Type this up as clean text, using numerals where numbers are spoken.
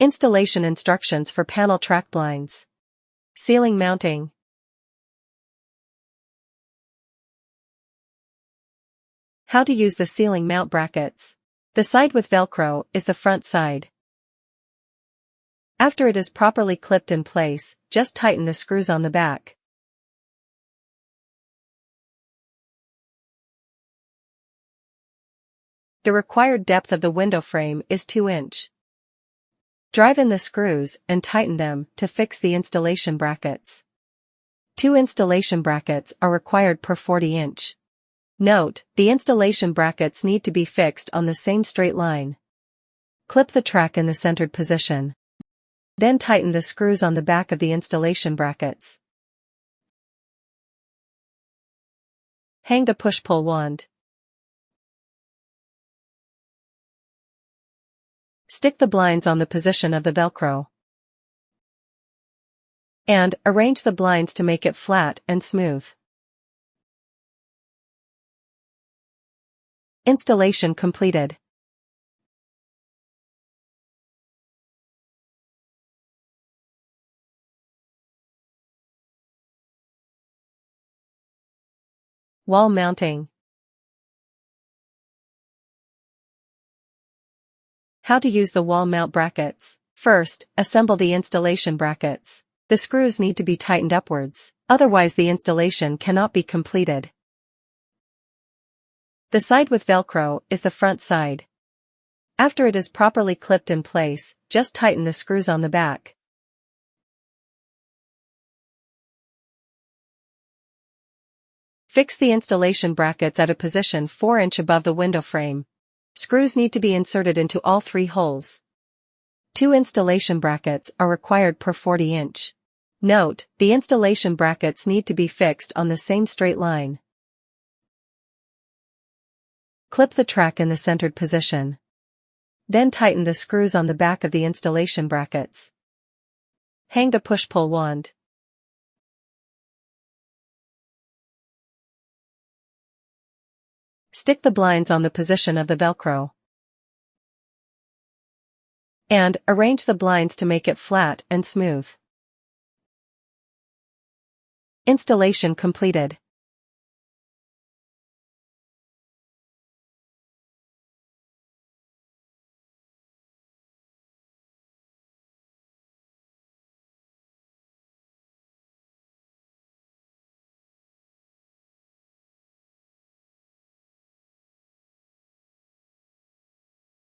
Installation instructions for panel track blinds. Ceiling mounting. How to use the ceiling mount brackets. The side with Velcro is the front side. After it is properly clipped in place, just tighten the screws on the back. The required depth of the window frame is 2 inch. Drive in the screws and tighten them to fix the installation brackets. 2 installation brackets are required per 40 inch. Note, the installation brackets need to be fixed on the same straight line. Clip the track in the centered position. Then tighten the screws on the back of the installation brackets. Hang the push-pull wand. Stick the blinds on the position of the Velcro. And arrange the blinds to make it flat and smooth. Installation completed. Wall mounting. How to use the wall mount brackets. First, assemble the installation brackets. The screws need to be tightened upwards, otherwise the installation cannot be completed. The side with Velcro is the front side. After it is properly clipped in place, just tighten the screws on the back. Fix the installation brackets at a position 4 inch above the window frame. Screws need to be inserted into all 3 holes. 2 installation brackets are required per 40 inch. Note, the installation brackets need to be fixed on the same straight line. Clip the track in the centered position. Then tighten the screws on the back of the installation brackets. Hang the push-pull wand. Stick the blinds on the position of the Velcro. And arrange the blinds to make it flat and smooth. Installation completed.